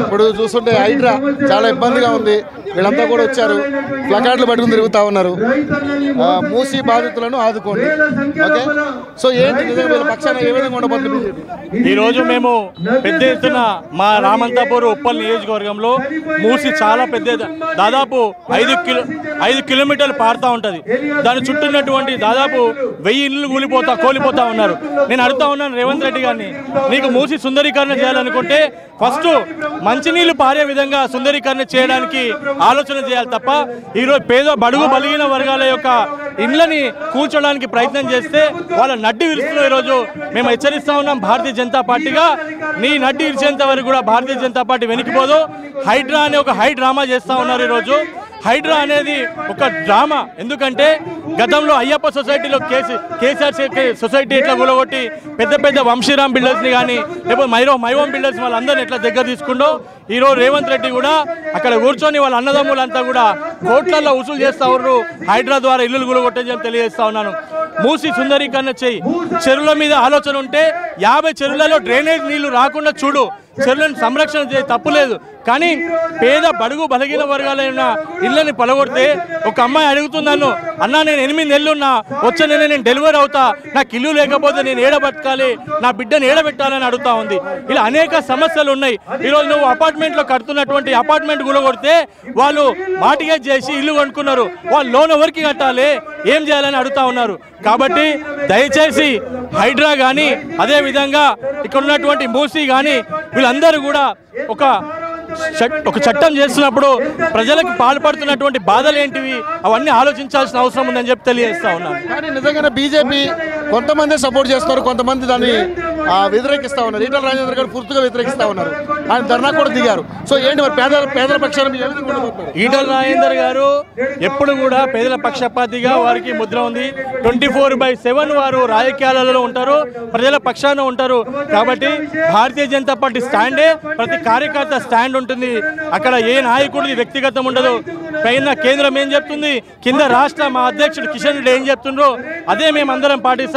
ఇప్పుడు చూస్తుంటే హైడ్రా చాలా ఇబ్బందిగా ఉంది. వీళ్ళంతా కూడా వచ్చారు, ప్లకార్డులు పట్టుకుని తిరుగుతా ఉన్నారు. మూసీ బాధితులను ఆదుకోండి. ఓకే, సో ఏంటి నిజంగా వీళ్ళ పక్షాన ఏ విధంగా ఉండబోతుంది? ఈరోజు మేము పెద్ద ఎత్తున మా రామంతాపూర్ ఉప్పల్ నియోజకవర్గంలో మూసి చాలా పెద్ద, దాదాపు 5 కిలోమీటర్లు పారుతూ ఉంటుంది. దాని చుట్టూన్నటువంటి దాదాపు 1000 ఇళ్ళు కోల్పోతా ఉన్నారు. నేను అడుగుతా ఉన్నాను రేవంత్ రెడ్డి గారిని, నీకు మూసి సుందరీకరణ చేయాలనుకుంటే ఫస్ట్ మంచినీళ్లు పారే విధంగా సుందరీకరణ చేయడానికి ఆలోచన చేయాలి తప్ప ఈరోజు బడుగు బలిగిన వర్గాల యొక్క ఇండ్లని కూల్చోడానికి ప్రయత్నం చేస్తే వాళ్ళ నడ్డి విరుస్తున్న ఈరోజు మేము హెచ్చరిస్తా ఉన్నాం. భారతీయ జనతా పార్టీగా నీ నడ్డి విరిచేంత వరకు కూడా భారతీయ జనతా పార్టీ వెనక్కిపోదు. హైడ్రా అనే ఒక హై డ్రామా చేస్తూ ఉన్నారు ఈరోజు. హైడ్రా అనేది ఒక డ్రామా. ఎందుకంటే గతంలో అయ్యప్ప సొసైటీలో కేసీఆర్ సొసైటీ ఎట్లా కూలగొట్టి పెద్ద వంశీరామ్ బిల్డర్స్ని కానీ లేకపోతే మైవం బిల్డర్స్ వాళ్ళందరినీ ఎట్లా దగ్గర తీసుకుంటో ఈరోజు రేవంత్ రెడ్డి కూడా అక్కడ కూర్చొని వాళ్ళ అన్నదమ్ములంతా కూడా కోట్లలో వసూలు చేస్తూ ఉన్నారు. హైడ్రా ద్వారా ఇల్లులు కూలగొట్టని తెలియజేస్తా ఉన్నాను. మూసి సుందరీకరణ చేయి. చెరువుల మీద ఆలోచన ఉంటే 50 చెరువులలో డ్రైనేజ్ నీళ్లు రాకుండా చూడు. చెరువులను సంరక్షణ చేయి, తప్పులేదు. కానీ పేద బడుగు బలహీన వర్గాలైన ఇళ్ళని పలగొడితే ఒక అమ్మాయి అడుగుతున్నాను, అన్నా నేను 8 నెలలు ఉన్నా, వచ్చే నెల నేను డెలివరీ అవుతా, నాకు ఇల్లు లేకపోతే నేను ఏడబెట్టాలి, నా బిడ్డను ఏడబెట్టాలని అడుగుతా ఉంది. ఇలా అనేక సమస్యలు ఉన్నాయి. ఈరోజు నువ్వు అపార్ట్మెంట్లో కడుతున్నటువంటి అపార్ట్మెంట్ కూలగొడితే వాళ్ళు మార్టిగేజ్ చేసి ఇల్లు కొనుక్కున్నారు, వాళ్ళు లోన్ ఎవరికి కట్టాలి, ఏం చేయాలని అడుగుతా ఉన్నారు. కాబట్టి దయచేసి హైడ్రా కానీ అదేవిధంగా ఇక్కడ ఉన్నటువంటి మూసీ కానీ వీళ్ళందరూ కూడా ఒక చట్టం చేస్తున్నప్పుడు ప్రజలకు పాల్పడుతున్నటువంటి బాధలు ఏంటివి అవన్నీ ఆలోచించాల్సిన అవసరం ఉందని చెప్పి తెలియజేస్తా ఉన్నాను. కానీ నిజంగానే బీజేపీ కొంతమంది సపోర్ట్ చేస్తున్నారు, కొంతమంది దాన్ని వ్యతిరేకిస్తా ఉన్నారు. ఈటల రాజేందర్ గారు పూర్తిగా వ్యతిరేకిస్తా ఉన్నారు. ఆయన ధర్నా కూడా దిగారు. సో ఏంటి మరి పేదల పక్షాన ఈటల రాజేందర్ గారు ఎప్పుడు కూడా పేదల పక్షపాతిగా వారికి ముద్ర ఉంది. 24/7 వారు రాజకీయాలలో ఉంటారు, ప్రజల పక్షాన ఉంటారు. కాబట్టి భారతీయ జనతా పార్టీ స్టాండే ప్రతి కార్యకర్త స్టాండ్ ఉంటుంది. అక్కడ ఏ నాయకుడిది వ్యక్తిగతం ఉండదు. పైన కేంద్రం ఏం చెప్తుంది, కింద రాష్ట్ర మా అధ్యక్షుడు కిషన్ రెడ్డి ఏం చెప్తుండ్రో అదే మేము అందరం పాటిస్తాము.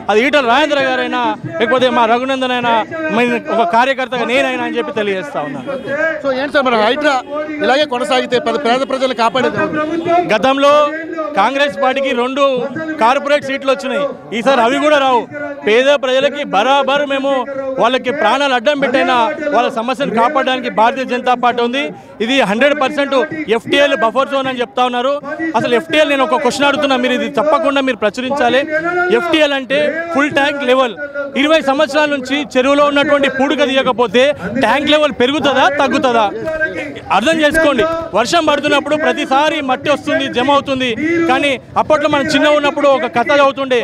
అది ఈటల రాజేంద్ర గారైనా లేకపోతే మా రఘునందన్ అయినా ఒక కార్యకర్తగా నేనైనా అని చెప్పి తెలియజేస్తా ఉన్నాను. సో ఏంటి సార్ మరి హైడ్రా ఇలాగే కొనసాగితే పేద ప్రజలు కాపాడేది? గతంలో కాంగ్రెస్ పార్టీకి 2 కార్పొరేట్ సీట్లు వచ్చినాయి, ఈసారి అవి కూడా రావు. పేద ప్రజలకి బరాబర్ మేము వాళ్ళకి ప్రాణాలు అడ్డం పెట్టైనా వాళ్ళ సమస్యను కాపాడడానికి భారతీయ జనతా పార్టీ ఉంది. ఇది 100% FTL బఫర్ జోన్ అని చెప్తా ఉన్నారు. అసలు FTL నేను ఒక క్వశ్చన్ అడుగుతున్నా, మీరు ఇది తప్పకుండా మీరు ప్రచురించాలి. FTL అంటే ఫుల్ ట్యాంక్ లెవెల్. 20 సంవత్సరాల నుంచి చెరువులో ఉన్నటువంటి పూడిక తీయకపోతే ట్యాంక్ లెవెల్ పెరుగుతుందా తగ్గుతుందా అర్థం చేసుకోండి. వర్షం పడుతున్నప్పుడు ప్రతిసారి మట్టి వస్తుంది, జమ అవుతుంది. కానీ అప్పట్లో మనం చిన్న ఉన్నప్పుడు ఒక కథ అవుతుండే,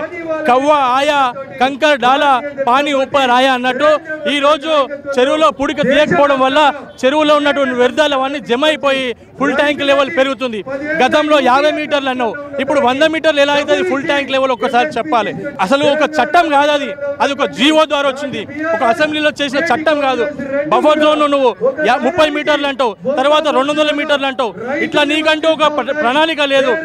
కవ్వ ఆయా కంకర్ డాలా పానీ ఊపర్ ఆయా అన్నట్టు ఈరోజు చెరువులో పూడిక తీయకపోవడం వల్ల చెరువులో ఉన్నటువంటి వ్యర్థాలు అవన్నీ జమ అయిపోయి ఫుల్ ట్యాంక్ లెవెల్ పెరుగుతుంది. గతంలో 50 మీటర్లు అన్నావు, ఇప్పుడు 100 మీటర్లు ఎలా అవుతుంది ఫుల్ ట్యాంక్ లెవెల్ ఒక్కసారి చెప్పాలి. అసలు ఒక చట్టం కాదు అది, అది ఒక జీవో ద్వారా వచ్చింది, ఒక అసెంబ్లీలో చేసిన చట్టం కాదు. బఫర్ జోన్ నువ్వు 30 మీటర్లు అంటావు, తర్వాత 200 మీటర్లు అంటావు. ఇట్లా నీకంటూ ఒక ప్రణాళిక లేదు.